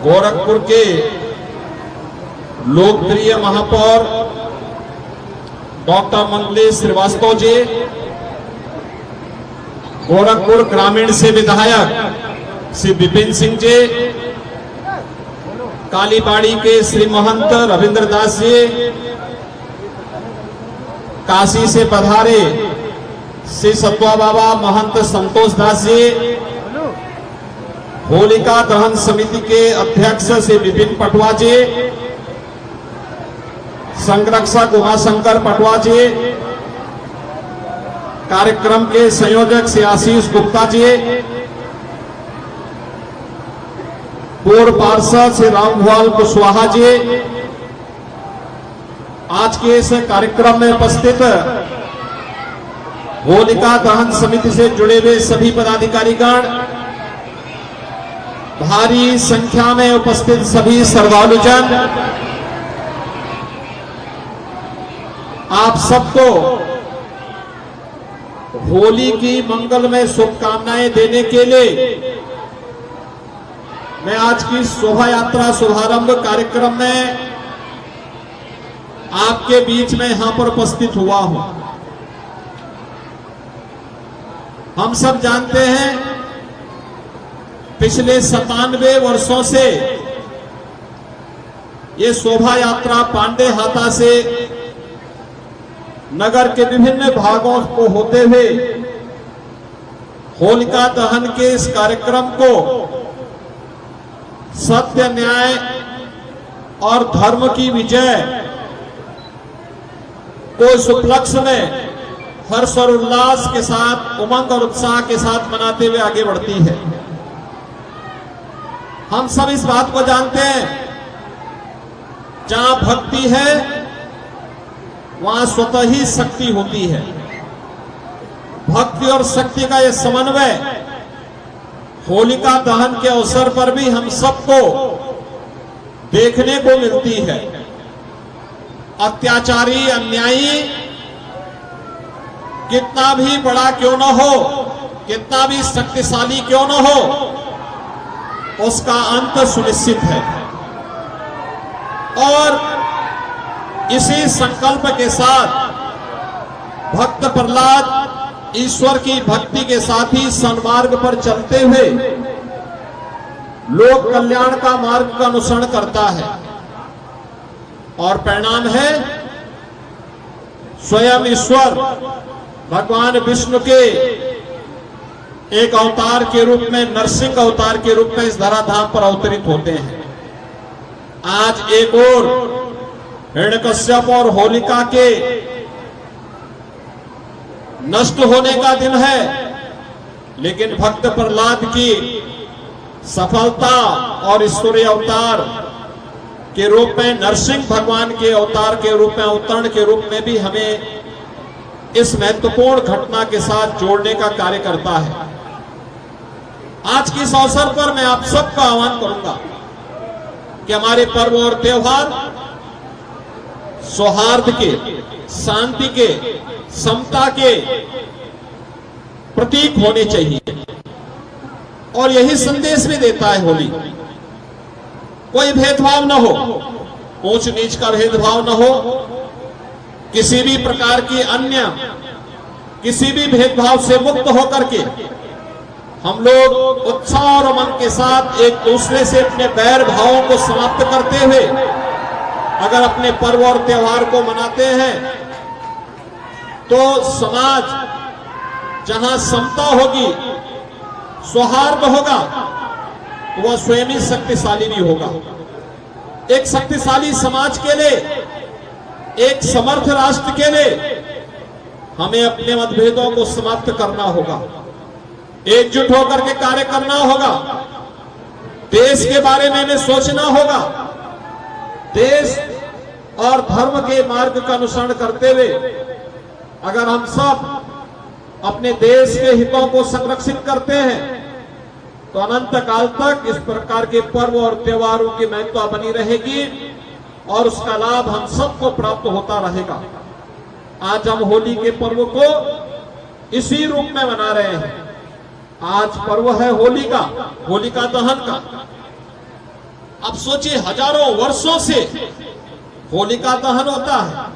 गोरखपुर के लोकप्रिय महापौर डॉक्टर मंगलेश श्रीवास्तव जी, गोरखपुर ग्रामीण से विधायक श्री विपिन सिंह जी, कालीबाड़ी के श्री महंत रविंद्र दास जी, काशी से पधारे श्री सत्वा बाबा महंत संतोष दास जी, होलिका दहन समिति के अध्यक्ष श्री विपिन पटवा जी, संरक्षक उमाशंकर पटवा जी, कार्यक्रम के संयोजक श्री आशीष गुप्ता जी, पूर्व पार्षद श्री रामभुआल कुशवाहा जी, आज के इस कार्यक्रम में उपस्थित होलिका दहन समिति से जुड़े हुए सभी पदाधिकारीगण, भारी संख्या में उपस्थित सभी श्रद्धालुजन, आप सबको होली की मंगलमय शुभकामनाएं देने के लिए मैं आज की शोभा यात्रा शुभारंभ कार्यक्रम में आपके बीच में यहां पर उपस्थित हुआ हूं। हम सब जानते हैं पिछले 97 वर्षों से ये शोभा यात्रा पांडे हाता से नगर के विभिन्न भागों को होते हुए होलिका दहन के इस कार्यक्रम को सत्य, न्याय और धर्म की विजय को इस उपलक्ष्य में हर्ष और उल्लास के साथ, उमंग और उत्साह के साथ मनाते हुए आगे बढ़ती है। हम सब इस बात को जानते हैं, जहां भक्ति है वहां स्वतः ही शक्ति होती है। भक्ति और शक्ति का यह समन्वय होलिका दहन के अवसर पर भी हम सबको देखने को मिलती है। अत्याचारी, अन्यायी कितना भी बड़ा क्यों न हो, कितना भी शक्तिशाली क्यों न हो, उसका अंत सुनिश्चित है। और इसी संकल्प के साथ भक्त प्रहलाद ईश्वर की भक्ति के साथ ही सन्मार्ग पर चलते हुए लोक कल्याण का मार्ग का अनुसरण करता है, और परिणाम है स्वयं ईश्वर भगवान विष्णु के एक अवतार के रूप में, नरसिंह अवतार के रूप में इस धराधाम पर अवतरित होते हैं। आज एक और हिरण्यकश्यप और होलिका के नष्ट होने का दिन है, लेकिन भक्त प्रहलाद की सफलता और ईश्वरीय अवतार के रूप में, नरसिंह भगवान के अवतार के रूप में, अवतरण के रूप में भी हमें इस महत्वपूर्ण घटना के साथ जोड़ने का कार्य करता है। आज के इस अवसर पर मैं आप सबका आह्वान करूंगा कि हमारे पर्व और त्योहार सौहार्द के, शांति के, समता के प्रतीक होने चाहिए, और यही संदेश भी देता है होली। कोई भेदभाव न हो, ऊंच नीच का भेदभाव न हो, किसी भी प्रकार की अन्य किसी भी भेदभाव से मुक्त होकर के हम लोग उत्साह और उमंग के साथ एक दूसरे से अपने बैर भावों को समाप्त करते हुए अगर अपने पर्व और त्योहार को मनाते हैं, तो समाज जहां समता होगी, सौहार्द होगा, वह स्वयं ही शक्तिशाली भी होगा। एक शक्तिशाली समाज के लिए, एक समर्थ राष्ट्र के लिए हमें अपने मतभेदों को समाप्त करना होगा, एकजुट होकर के कार्य करना होगा, देश के बारे में हमें सोचना होगा, देश और धर्म के मार्ग का अनुसरण करते हुए अगर हम सब अपने देश के हितों को संरक्षित करते हैं, तो अनंत काल तक इस प्रकार के पर्व और त्योहारों की महत्ता बनी रहेगी और उसका लाभ हम सबको प्राप्त होता रहेगा। आज हम होली के पर्व को इसी रूप में मना रहे हैं। आज पर्व है होली का, होलिका दहन का। अब सोचिए, हजारों वर्षों से होलिका दहन होता है।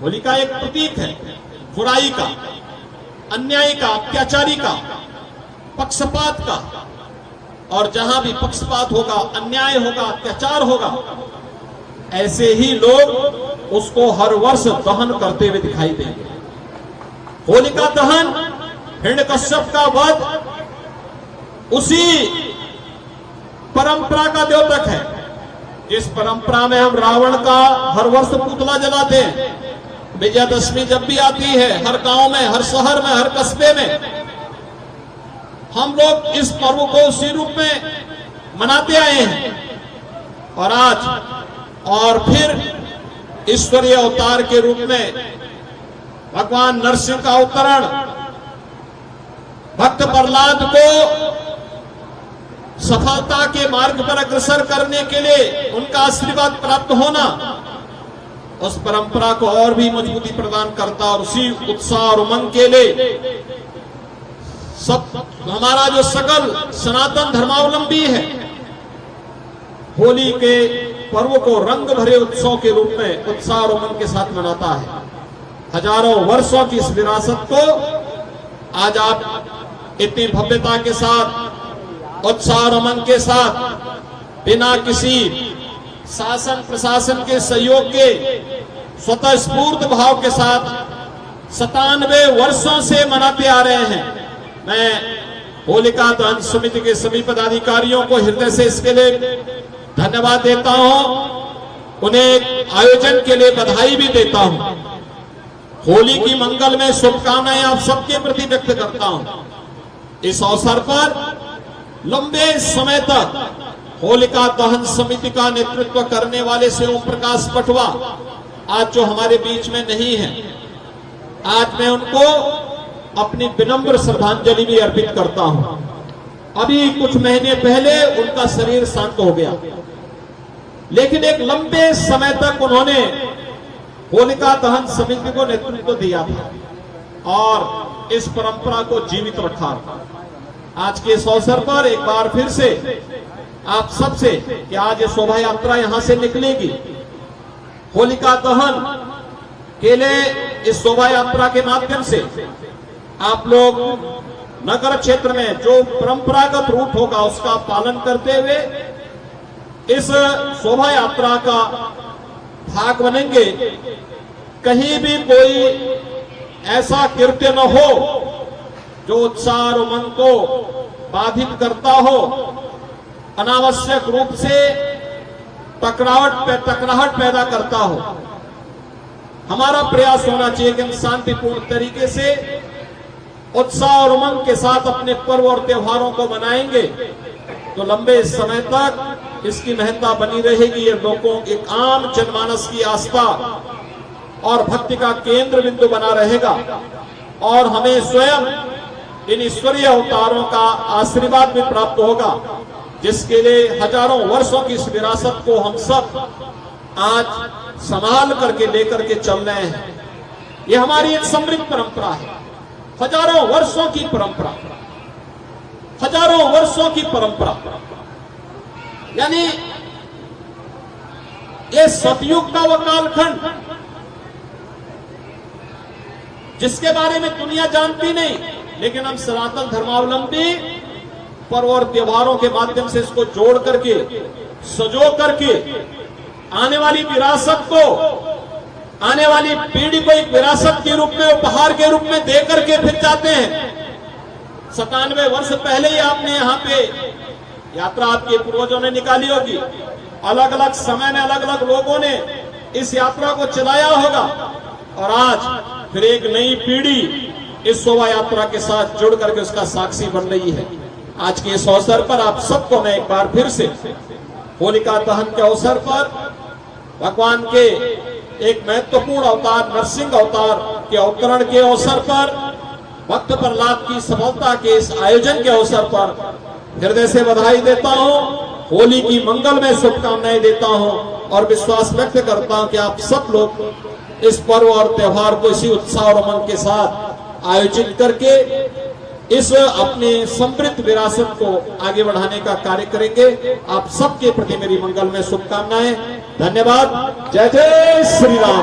होलिका एक प्रतीक है बुराई का, अन्याय का, अत्याचारी का, पक्षपात का। और जहां भी पक्षपात होगा, अन्याय होगा, अत्याचार होगा, ऐसे ही लोग उसको हर वर्ष दहन करते हुए दिखाई देंगे। होलिका दहन, हिरण्यकश्यप का वध, उसी परंपरा का द्योतक है। जिस परंपरा में हम रावण का हर वर्ष पुतला जलाते हैं। विजयादशमी जब भी आती है, हर गांव में, हर शहर में, हर कस्बे में हम लोग इस पर्व को उसी रूप में मनाते आए हैं। और आज और फिर ईश्वरीय अवतार के रूप में भगवान नरसिंह का अवतरण, भक्त प्रहलाद को सफलता के मार्ग पर अग्रसर करने के लिए उनका आशीर्वाद प्राप्त होना, उस परंपरा को और भी मजबूती प्रदान करता। और उसी उत्साह और उमंग के लिए सब हमारा जो सकल सनातन धर्मावलंबी है, होली के पर्व को रंग भरे उत्सव के रूप में उत्साह और उमंग के साथ मनाता है। हजारों वर्षों की इस विरासत को आज आप इतनी भव्यता के साथ, उत्साह और उमंग के साथ, बिना किसी शासन प्रशासन के सहयोग के, स्वतः स्फूर्त भाव के साथ 97 वर्षों से मनाते आ रहे हैं। मैं होलिका दहन समिति के सभी पदाधिकारियों को हृदय से इसके लिए धन्यवाद देता हूं, उन्हें आयोजन के लिए बधाई भी देता हूं। होली की मंगल में शुभकामनाएं आप सबके प्रति व्यक्त करता हूं। इस अवसर पर लंबे समय तक होलिका दहन समिति का नेतृत्व करने वाले से ओम प्रकाश पटवा आज जो हमारे बीच में नहीं है, आज मैं उनको अपनी विनम्र श्रद्धांजलि भी अर्पित करता हूं। अभी कुछ महीने पहले उनका शरीर शांत हो गया, लेकिन एक लंबे समय तक उन्होंने होलिका दहन समिति को नेतृत्व दिया था और इस परंपरा को जीवित रखा। आज के इस अवसर पर एक बार फिर से आप सबसे कि आज ये शोभा यात्रा यहां से निकलेगी, होलिका दहन के लिए इस शोभा यात्रा के माध्यम से आप लोग नगर क्षेत्र में जो परंपरागत रूट होगा उसका पालन करते हुए इस शोभा यात्रा का भाग बनेंगे। कहीं भी कोई ऐसा कृत्य न हो जो उत्साह और उमंग को बाधित करता हो, अनावश्यक रूप से टकराहट पैदा करता हो। हमारा प्रयास होना चाहिए कि हम शांतिपूर्ण तरीके से उत्साह और उमंग के साथ अपने पर्व और त्योहारों को मनाएंगे तो लंबे समय तक इसकी महत्ता बनी रहेगी। ये लोगों एक आम जनमानस की आस्था और भक्ति का केंद्र बिंदु बना रहेगा और हमें स्वयं इन ईश्वरीय अवतारों का आशीर्वाद भी प्राप्त होगा, जिसके लिए हजारों वर्षों की इस विरासत को हम सब आज संभाल करके लेकर के चल रहे हैं। ये हमारी एक समृद्ध परंपरा है, हजारों वर्षों की परंपरा, हजारों वर्षों की परंपरा। यानी ये सतयुग का वो कालखंड जिसके बारे में दुनिया जानती नहीं, लेकिन हम सनातन धर्मावलंबी पर्व और त्योहारों के माध्यम से इसको जोड़ करके, सजो करके आने वाली विरासत को, आने वाली पीढ़ी को एक विरासत के रूप में, उपहार के रूप में दे करके फिर जाते हैं। 97 वर्ष पहले ही आपने यहाँ पे यात्रा आपके पूर्वजों ने निकाली होगी, अलग अलग समय में अलग अलग लोगों ने इस यात्रा को चलाया होगा और आज फिर एक नई पीढ़ी इस शोभा यात्रा के साथ जुड़ करके उसका साक्षी बन रही है। आज के इस अवसर पर आप सबको मैं एक बार फिर से होलिका दहन के अवसर पर भगवान के एक महत्वपूर्ण अवतार नरसिंह अवतार के अवतरण के अवसर पर, भक्त प्रहलाद की सफलता के इस आयोजन के अवसर पर हृदय से बधाई देता हूं, होली की मंगल में शुभकामनाएं देता हूं और विश्वास व्यक्त करता हूं कि आप सब लोग इस पर्व और त्योहार को इसी उत्साह और उमंग के साथ आयोजित करके इस अपने समृद्ध विरासत को आगे बढ़ाने का कार्य करेंगे। आप सबके प्रति मेरी मंगल में शुभकामनाएं। धन्यवाद। जय जय श्री राम।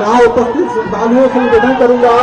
यहाँ उपस्थित श्रद्धालुओं से निवेदन करूंगा